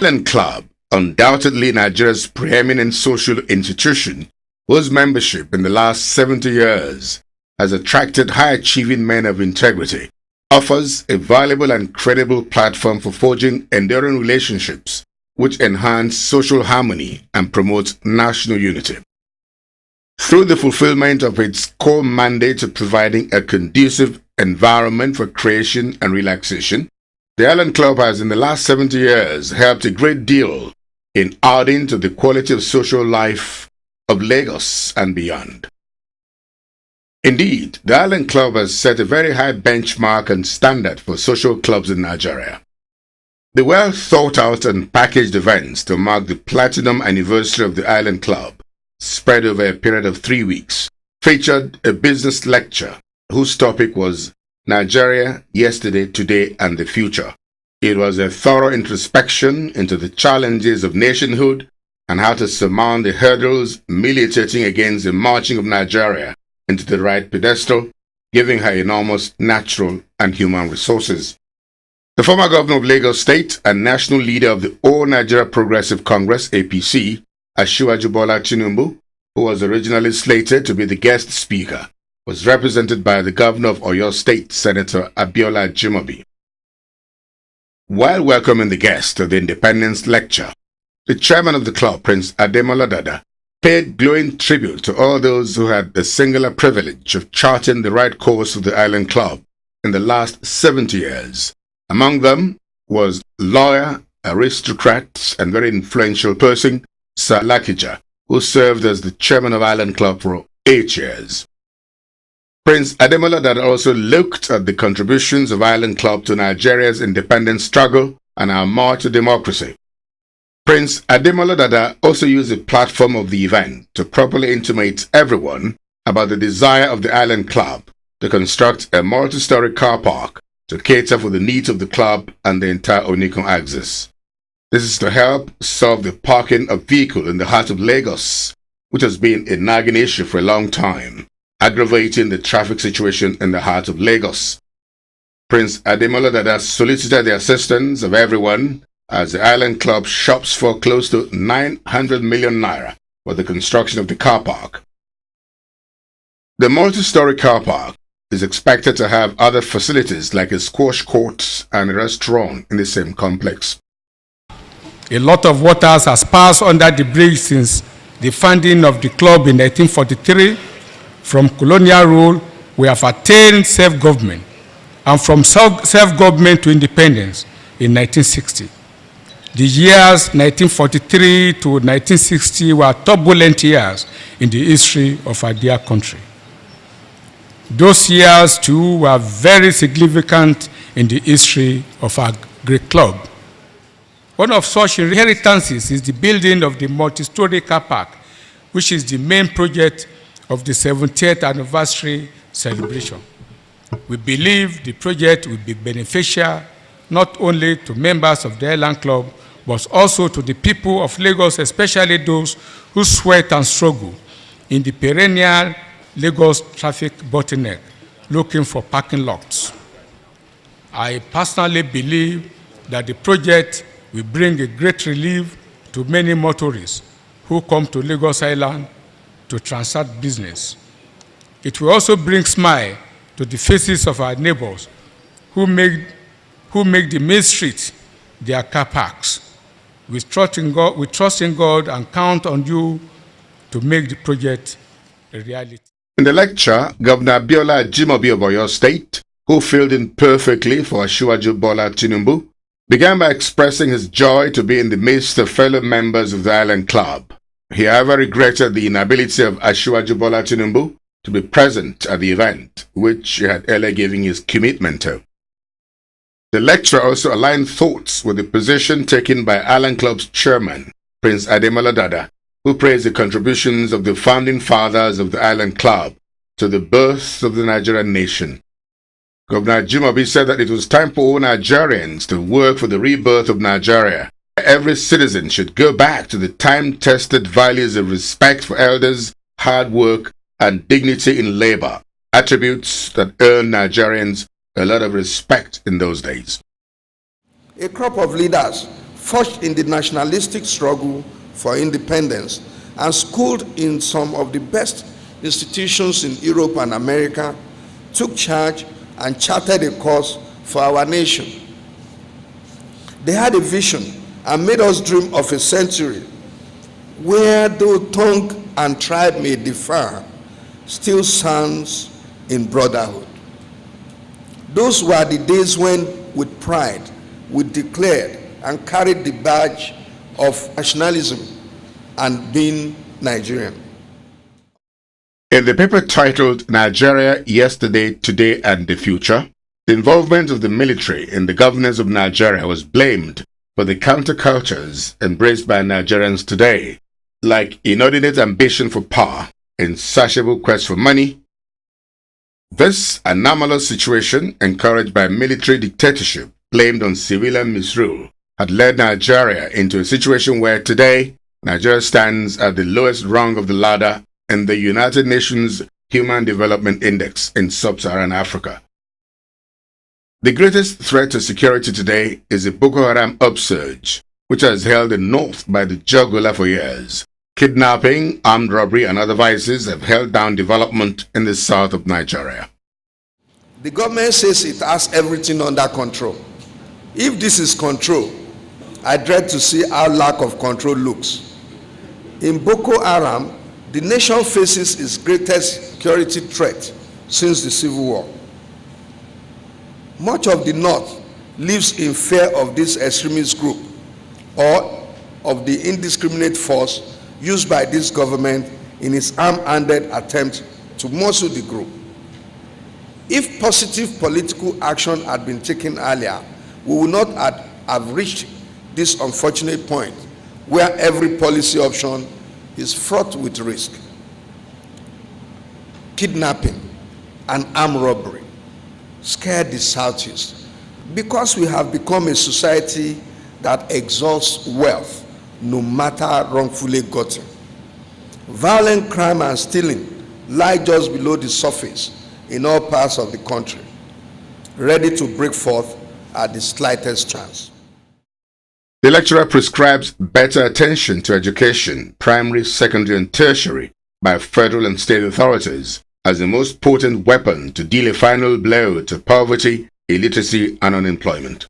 Island Club, undoubtedly Nigeria's preeminent social institution, whose membership in the last 70 years has attracted high-achieving men of integrity, offers a valuable and credible platform for forging enduring relationships which enhance social harmony and promote national unity. Through the fulfillment of its core mandate of providing a conducive environment for creation and relaxation, the Island Club has in the last 70 years helped a great deal in adding to the quality of social life of Lagos and beyond. Indeed, the Island Club has set a very high benchmark and standard for social clubs in Nigeria. The well thought out and packaged events to mark the platinum anniversary of the Island Club, spread over a period of 3 weeks, featured a business lecture whose topic was Nigeria, Yesterday, Today, and the Future. It was a thorough introspection into the challenges of nationhood and how to surmount the hurdles militating against the marching of Nigeria into the right pedestal, giving her enormous natural and human resources. The former governor of Lagos State and national leader of the All Nigeria Progressive Congress, APC, Asiwaju Bola Tinubu, who was originally slated to be the guest speaker, was represented by the governor of Oyo State, Senator Abiola Ajimobi. While welcoming the guest to the Independence Lecture, the chairman of the club, Prince Ademola Dada, paid glowing tribute to all those who had the singular privilege of charting the right course of the Island Club in the last 70 years. Among them was lawyer, aristocrat, and very influential person, Sir Lakija, who served as the chairman of Island Club for 8 years. Prince Ademola Dada also looked at the contributions of Island Club to Nigeria's independence struggle and our march to democracy. Prince Ademola Dada also used the platform of the event to properly intimate everyone about the desire of the Island Club to construct a multi-story car park to cater for the needs of the club and the entire Onikon axis. This is to help solve the parking of vehicles in the heart of Lagos, which has been a nagging issue for a long time, aggravating the traffic situation in the heart of Lagos. Prince Ademola Dada solicited the assistance of everyone as the Island Club shops for close to 900 million naira for the construction of the car park. The multi-story car park is expected to have other facilities like a squash court and a restaurant in the same complex. A lot of waters has passed under the bridge since the founding of the club in 1943. From colonial rule, we have attained self-government, and from self-government to independence in 1960. The years 1943 to 1960 were turbulent years in the history of our dear country. Those years, too, were very significant in the history of our great club. One of such inheritances is the building of the multi-story car park, which is the main project of the 70th anniversary celebration. We believe the project will be beneficial not only to members of the Island Club, but also to the people of Lagos, especially those who sweat and struggle in the perennial Lagos traffic bottleneck, looking for parking lots. I personally believe that the project will bring a great relief to many motorists who come to Lagos Island to transact business. It will also bring smile to the faces of our neighbors who make the main street their car parks. We trust in God and count on you to make the project a reality. In the lecture, Governor Abiola Ajimobi of Oyo State, who filled in perfectly for Asiwaju Bola Tinubu, began by expressing his joy to be in the midst of fellow members of the Island Club. He, however, regretted the inability of Asiwaju Bola Tinubu to be present at the event, which he had earlier given his commitment to. The lecture also aligned thoughts with the position taken by Island Club's chairman, Prince Ademola Dada, who praised the contributions of the founding fathers of the Island Club to the birth of the Nigerian nation. Governor Ajimobi said that it was time for all Nigerians to work for the rebirth of Nigeria. Every citizen should go back to the time-tested values of respect for elders, hard work, and dignity in labor, attributes that earned Nigerians a lot of respect in those days. A crop of leaders forged in the nationalistic struggle for independence, and schooled in some of the best institutions in Europe and America, took charge and charted a course for our nation. They had a vision and made us dream of a century where, though tongue and tribe may differ, still stands in brotherhood. Those were the days when, with pride, we declared and carried the badge of nationalism and being Nigerian. In the paper titled Nigeria, Yesterday, Today and the Future, the involvement of the military in the governance of Nigeria was blamed for the countercultures embraced by Nigerians today, like inordinate ambition for power, insatiable quest for money. This anomalous situation, encouraged by military dictatorship blamed on civilian misrule, had led Nigeria into a situation where today Nigeria stands at the lowest rung of the ladder in the United Nations Human Development Index in sub-Saharan Africa. The greatest threat to security today is the Boko Haram upsurge, which has held the north by the jugular for years. Kidnapping, armed robbery, and other vices have held down development in the south of Nigeria. The government says it has everything under control. If this is control, I dread to see how lack of control looks. In Boko Haram, the nation faces its greatest security threat since the Civil War. Much of the North lives in fear of this extremist group or of the indiscriminate force used by this government in its ham-handed attempt to muscle the group. If positive political action had been taken earlier, we would not have reached this unfortunate point where every policy option is fraught with risk. Kidnapping and armed robbery scared the Southeast because we have become a society that exalts wealth no matter wrongfully gotten. Violent crime and stealing lie just below the surface in all parts of the country, ready to break forth at the slightest chance. The lecturer prescribes better attention to education, primary, secondary, and tertiary by federal and state authorities as the most potent weapon to deal a final blow to poverty, illiteracy, and unemployment.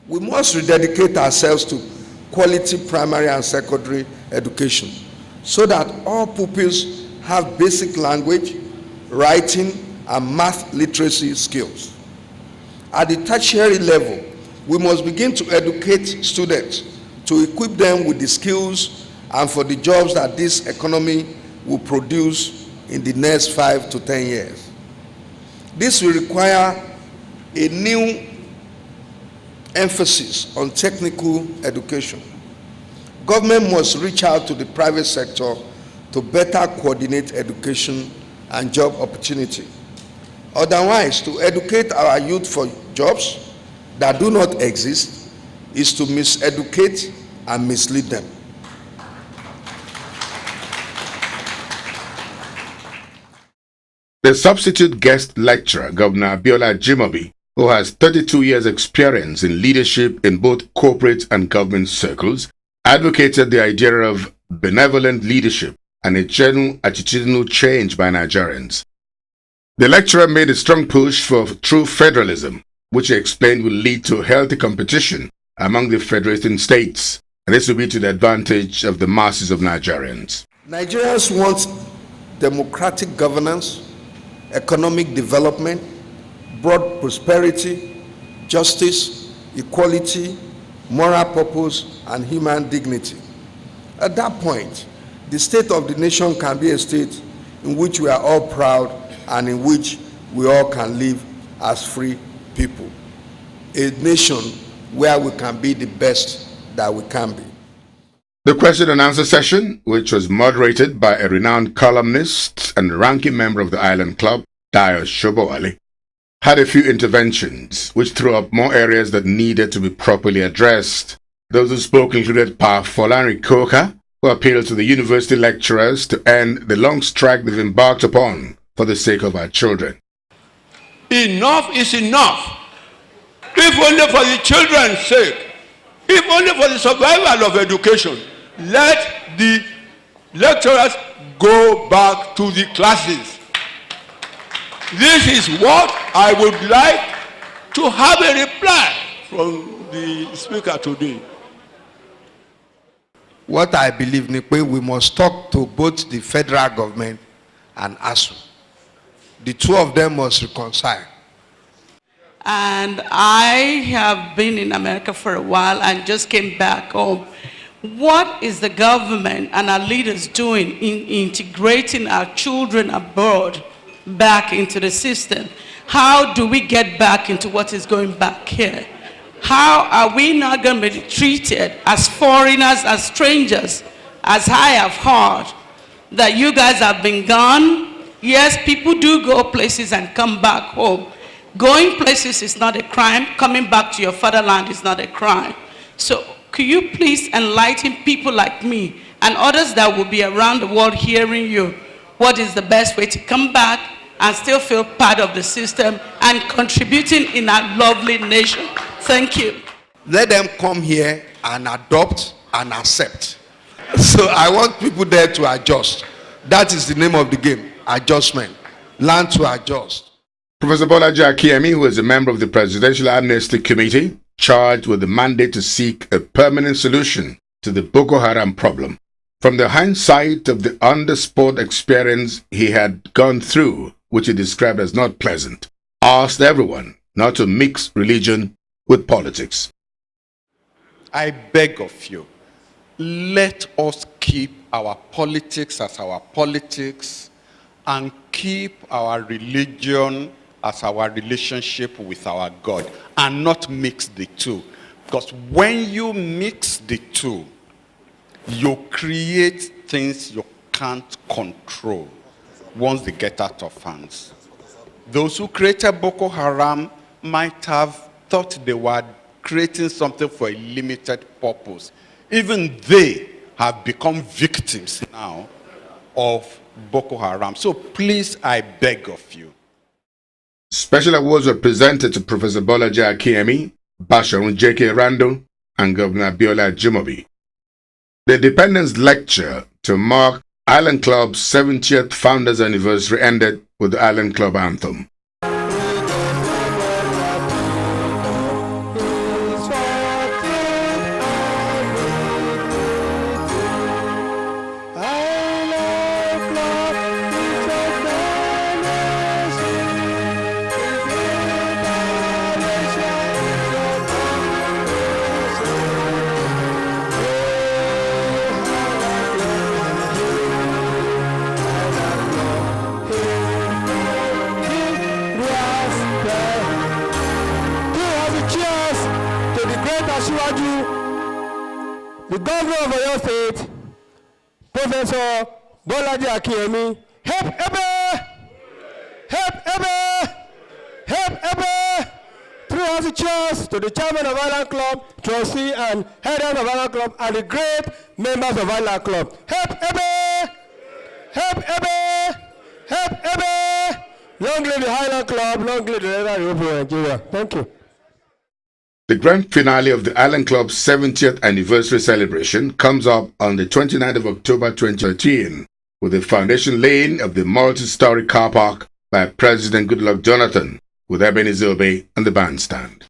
We must rededicate ourselves to quality primary and secondary education so that all pupils have basic language, writing, and math literacy skills. At the tertiary level, we must begin to educate students to equip them with the skills and for the jobs that this economy will produce in the next 5 to 10 years. This will require a new emphasis on technical education. Government must reach out to the private sector to better coordinate education and job opportunity. Otherwise, to educate our youth for jobs that do not exist is to miseducate and mislead them. The substitute guest lecturer, Governor Abiola Ajimobi, who has 32 years' experience in leadership in both corporate and government circles, advocated the idea of benevolent leadership and a general attitudinal change by Nigerians. The lecturer made a strong push for true federalism, which he explained will lead to healthy competition among the federating states, and this will be to the advantage of the masses of Nigerians. Nigerians want democratic governance, economic development, broad prosperity, justice, equality, moral purpose, and human dignity. At that point, the state of the nation can be a state in which we are all proud and in which we all can live as free people. A nation where we can be the best that we can be. The question and answer session, which was moderated by a renowned columnist and ranking member of the Island Club, Dayo Shobowale, had a few interventions which threw up more areas that needed to be properly addressed. Those who spoke included Pa Folani Koka, who appealed to the university lecturers to end the long strike they've embarked upon for the sake of our children. Enough is enough. If only for the children's sake, if only for the survival of education, let the lecturers go back to the classes. This is what I would like to have a reply from the speaker today. What I believe ni pé we must talk to both the federal government and ASU. The two of them must reconcile. And I have been in America for a while and just came back home. What is the government and our leaders doing in integrating our children abroad back into the system? How do we get back into what is going back here? How are we not going to be treated as foreigners, as strangers, as I have heard that you guys have been gone? Yes, people do go places and come back home. Going places is not a crime. Coming back to your fatherland is not a crime. So could you please enlighten people like me and others that will be around the world hearing you, what is the best way to come back and still feel part of the system and contributing in our lovely nation? Thank you. Let them come here and adopt and accept. So I want people there to adjust. That is the name of the game, adjustment. Learn to adjust. Professor Bolaji Akinyemi, who is a member of the Presidential Amnesty Committee, charged with the mandate to seek a permanent solution to the Boko Haram problem. From the hindsight of the on-the-spot experience he had gone through, which he described as not pleasant, asked everyone not to mix religion with politics. I beg of you, let us keep our politics as our politics and keep our religion as our relationship with our God and not mix the two. Because when you mix the two, you create things you can't control once they get out of hands. Those who created Boko Haram might have thought they were creating something for a limited purpose. Even they have become victims now of Boko Haram. So please, I beg of you. Special awards were presented to Professor Bolaji Akinyemi, Basharun J.K. Randall, and Governor Biola Jimobi. The Independence Lecture to mark Island Club's 70th Founders Anniversary ended with the Island Club Anthem. The governor of Oyo State, Professor Bolaji Akinyemi, help Ebe! Help Ebe! Help Ebe! Through all the cheers to the chairman of Island Club, trustee and headers of Island Club, and the great members of Island Club. Help Ebe! Help Ebe! Help Ebe! Long live the Island Club, long live the Island of Nigeria. Thank you. The grand finale of the Island Club's 70th anniversary celebration comes up on the 29th of October 2013 with the foundation laying of the multi-story car park by President Goodluck Jonathan with Ebenezer Obey on the bandstand.